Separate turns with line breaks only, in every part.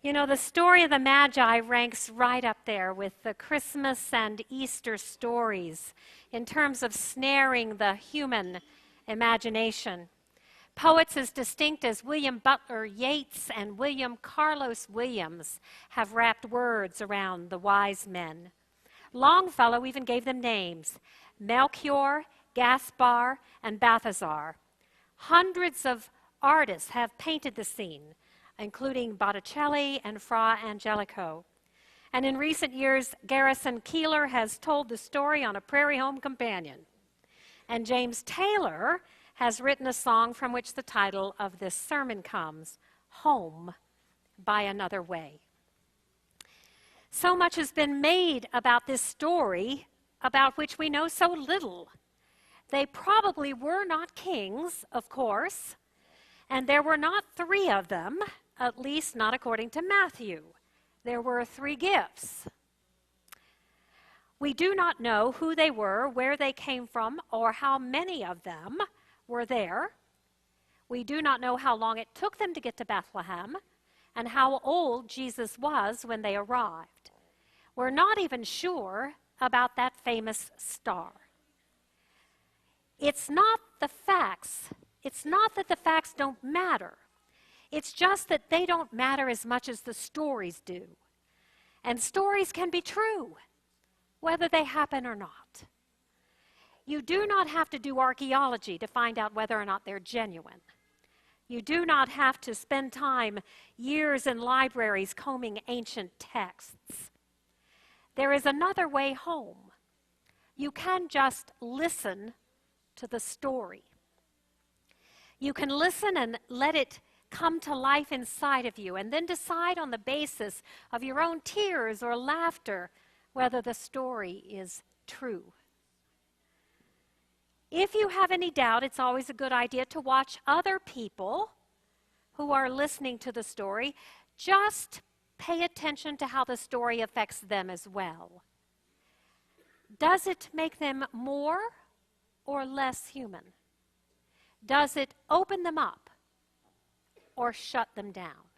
You know, the story of the Magi ranks right up there with the Christmas and Easter stories in terms of snaring the human imagination. Poets as distinct as William Butler Yeats and William Carlos Williams have wrapped words around the wise men. Longfellow even gave them names: Melchior, Gaspar, and Balthazar. Hundreds of artists have painted the scene, including Botticelli and Fra Angelico. And in recent years, Garrison Keillor has told the story on A Prairie Home Companion. And James Taylor has written a song from which the title of this sermon comes, Home by Another Way. So much has been made about this story about which we know so little. They probably were not kings, of course, and there were not three of them, at least not according to Matthew. There were three gifts. We do not know who they were, where they came from, or how many of them were there. We do not know how long it took them to get to Bethlehem and how old Jesus was when they arrived. We're not even sure about that famous star. It's not the facts. It's not that the facts don't matter. It's just that they don't matter as much as the stories do. And stories can be true, whether they happen or not. You do not have to do archaeology to find out whether or not they're genuine. You do not have to spend time, years in libraries combing ancient texts. There is another way home. You can just listen to the story. You can listen and let it come to life inside of you, and then decide on the basis of your own tears or laughter whether the story is true. If you have any doubt, it's always a good idea to watch other people who are listening to the story. Just pay attention to how the story affects them as well. Does it make them more or less human? Does it open them up or shut them down?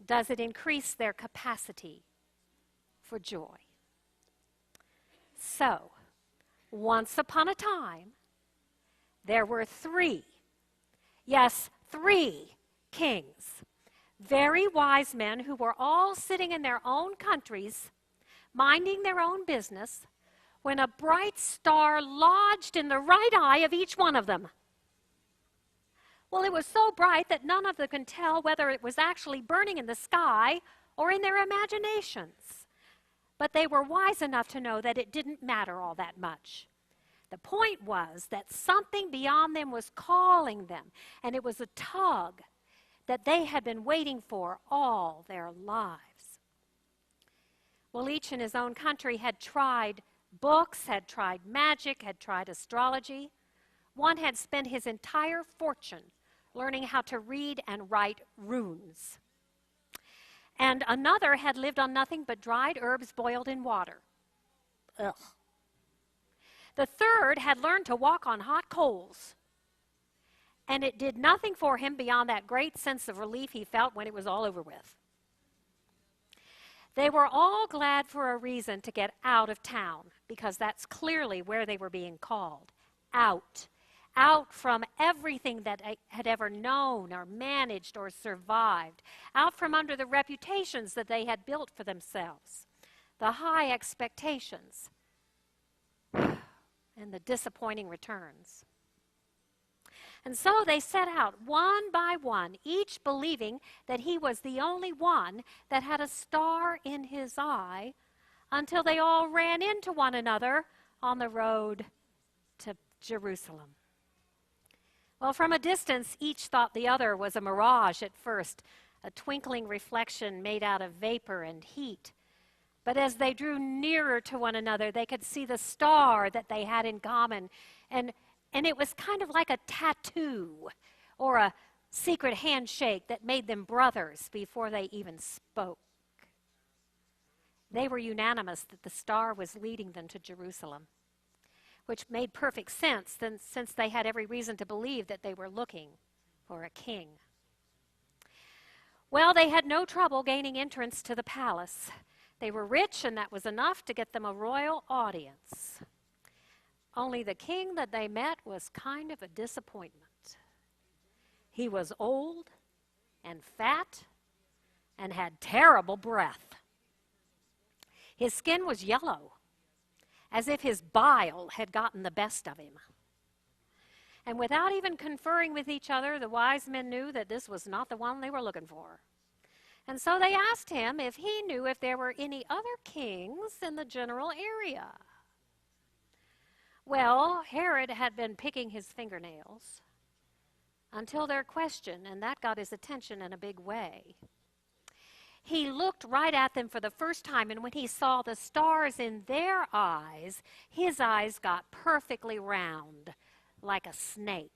Does it increase their capacity for joy? So, once upon a time, there were three kings, very wise men who were all sitting in their own countries, minding their own business, when a bright star lodged in the right eye of each one of them. Well, it was so bright that none of them could tell whether it was actually burning in the sky or in their imaginations. But they were wise enough to know that it didn't matter all that much. The point was that something beyond them was calling them, and it was a tug that they had been waiting for all their lives. Well, each in his own country had tried books, had tried magic, had tried astrology. One had spent his entire fortune learning how to read and write runes. And another had lived on nothing but dried herbs boiled in water. Ugh. The third had learned to walk on hot coals. And it did nothing for him beyond that great sense of relief he felt when it was all over with. They were all glad for a reason to get out of town, because that's clearly where they were being called. Out from everything that I had ever known or managed or survived, out from under the reputations that they had built for themselves, the high expectations, and the disappointing returns. And so they set out one by one, each believing that he was the only one that had a star in his eye, until they all ran into one another on the road to Jerusalem. Well, from a distance, each thought the other was a mirage at first, a twinkling reflection made out of vapor and heat. But as they drew nearer to one another, they could see the star that they had in common, and it was kind of like a tattoo or a secret handshake that made them brothers before they even spoke. They were unanimous that the star was leading them to Jerusalem, which made perfect sense since they had every reason to believe that they were looking for a king. Well, they had no trouble gaining entrance to the palace. They were rich, and that was enough to get them a royal audience. Only the king that they met was kind of a disappointment. He was old and fat and had terrible breath. His skin was yellow, as if his bile had gotten the best of him. And without even conferring with each other, the wise men knew that this was not the one they were looking for. And so they asked him if he knew if there were any other kings in the general area. Well, Herod had been picking his fingernails until their question, and that got his attention in a big way. He looked right at them for the first time, and when he saw the stars in their eyes, his eyes got perfectly round, like a snake.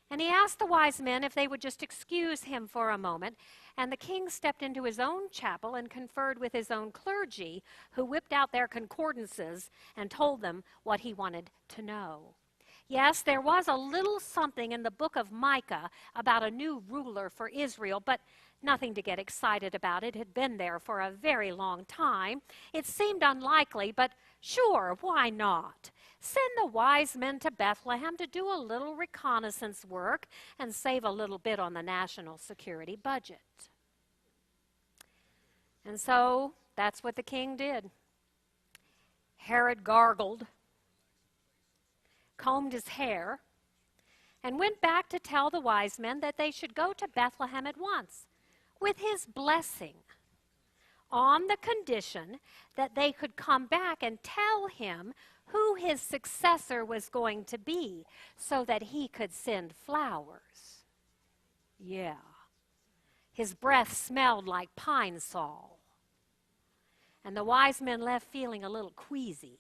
And he asked the wise men if they would just excuse him for a moment, and the king stepped into his own chapel and conferred with his own clergy, who whipped out their concordances and told them what he wanted to know. Yes, there was a little something in the book of Micah about a new ruler for Israel, but nothing to get excited about. It had been there for a very long time. It seemed unlikely, but sure, why not? Send the wise men to Bethlehem to do a little reconnaissance work and save a little bit on the national security budget. And so that's what the king did. Herod gargled, combed his hair, and went back to tell the wise men that they should go to Bethlehem at once with his blessing, on the condition that they could come back and tell him who his successor was going to be so that he could send flowers. Yeah. His breath smelled like pine sol. And the wise men left feeling a little queasy.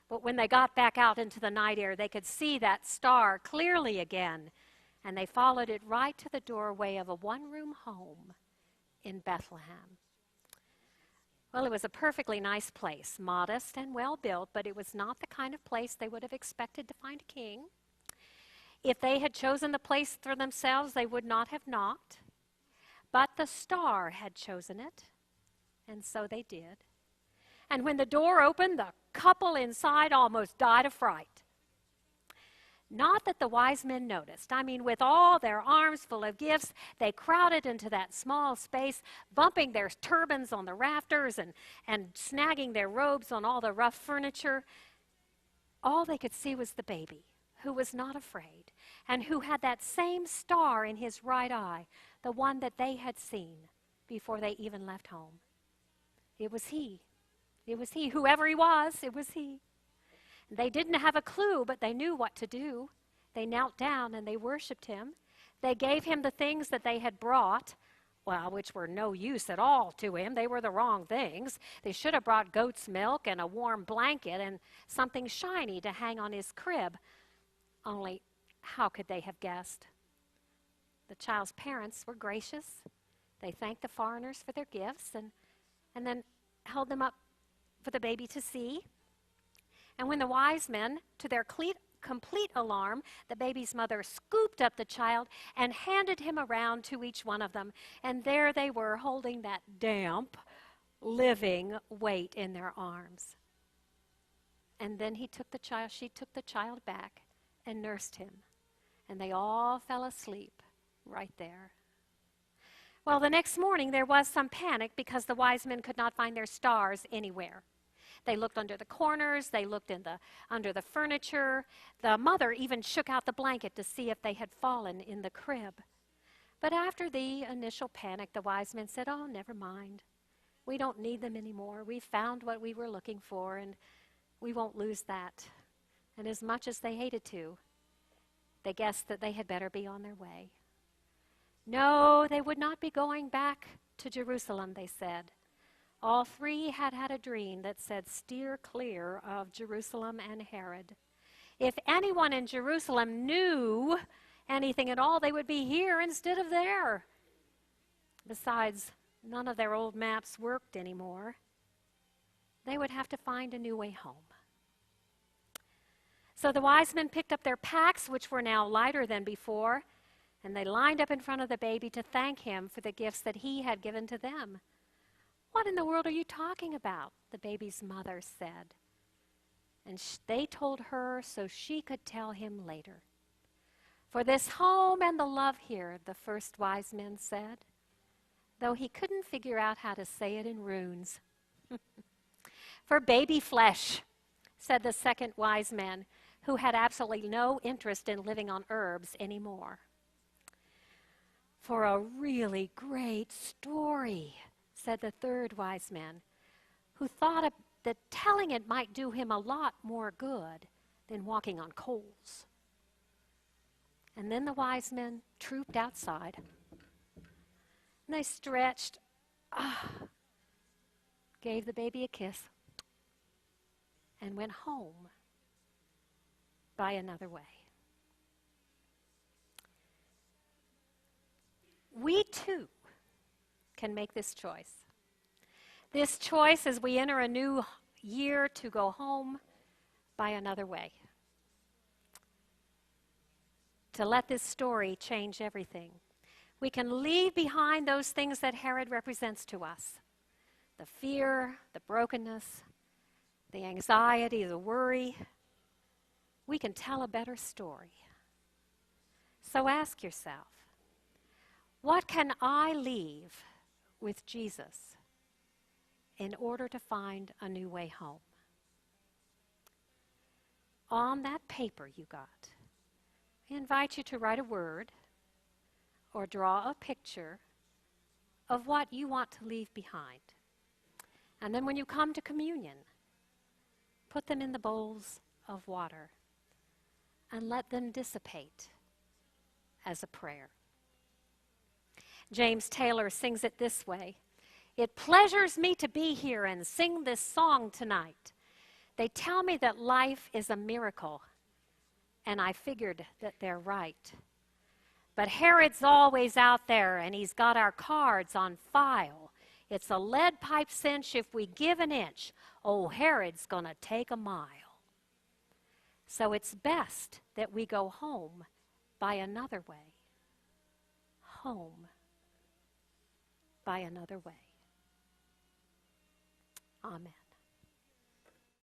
But when they got back out into the night air, they could see that star clearly again, and they followed it right to the doorway of a one-room home in Bethlehem. Well, it was a perfectly nice place, modest and well-built, but it was not the kind of place they would have expected to find a king. If they had chosen the place for themselves, they would not have knocked. But the star had chosen it, and so they did. And when the door opened, the couple inside almost died of fright. Not that the wise men noticed. I mean, with all their arms full of gifts, they crowded into that small space, bumping their turbans on the rafters and snagging their robes on all the rough furniture. All they could see was the baby, who was not afraid, and who had that same star in his right eye, the one that they had seen before they even left home. It was he. It was he. Whoever he was, it was he. They didn't have a clue, but they knew what to do. They knelt down and they worshiped him. They gave him the things that they had brought, well, which were no use at all to him. They were the wrong things. They should have brought goat's milk and a warm blanket and something shiny to hang on his crib. Only, how could they have guessed? The child's parents were gracious. They thanked the foreigners for their gifts and then held them up for the baby to see. And when the wise men, to their complete alarm, the baby's mother scooped up the child and handed him around to each one of them. And there they were, holding that damp, living weight in their arms. And then she took the child back and nursed him. And they all fell asleep right there. Well, the next morning there was some panic because the wise men could not find their stars anywhere. They looked under the corners, they looked under the furniture. The mother even shook out the blanket to see if they had fallen in the crib. But after the initial panic, the wise men said, "Oh, never mind. We don't need them anymore. We found what we were looking for, and we won't lose that." And as much as they hated to, they guessed that they had better be on their way. No, they would not be going back to Jerusalem, they said. All three had had a dream that said, "Steer clear of Jerusalem and Herod." If anyone in Jerusalem knew anything at all, they would be here instead of there. Besides, none of their old maps worked anymore. They would have to find a new way home. So the wise men picked up their packs, which were now lighter than before, And they lined up in front of the baby to thank him for the gifts that he had given to them. "What in the world are you talking about?" the baby's mother said. And they told her so she could tell him later. "For this home and the love here," the first wise man said, though he couldn't figure out how to say it in runes. "For baby flesh," said the second wise man, who had absolutely no interest in living on herbs anymore. "For a really great story," said the third wise man, who thought that telling it might do him a lot more good than walking on coals. And then the wise men trooped outside. And they stretched, gave the baby a kiss, and went home by another way. We too can make this choice. This choice as we enter a new year to go home by another way. To let this story change everything. We can leave behind those things that Herod represents to us. The fear, the brokenness, the anxiety, the worry. We can tell a better story. So ask yourself, what can I leave with Jesus in order to find a new way home? On that paper you got, I invite you to write a word or draw a picture of what you want to leave behind. And then when you come to communion, put them in the bowls of water and let them dissipate as a prayer. James Taylor sings it this way: "It pleasures me to be here and sing this song tonight. They tell me that life is a miracle, and I figured that they're right. But Herod's always out there, and he's got our cards on file. It's a lead pipe cinch if we give an inch. Oh, Herod's gonna take a mile. So it's best that we go home by another way. Home by another way." Amen.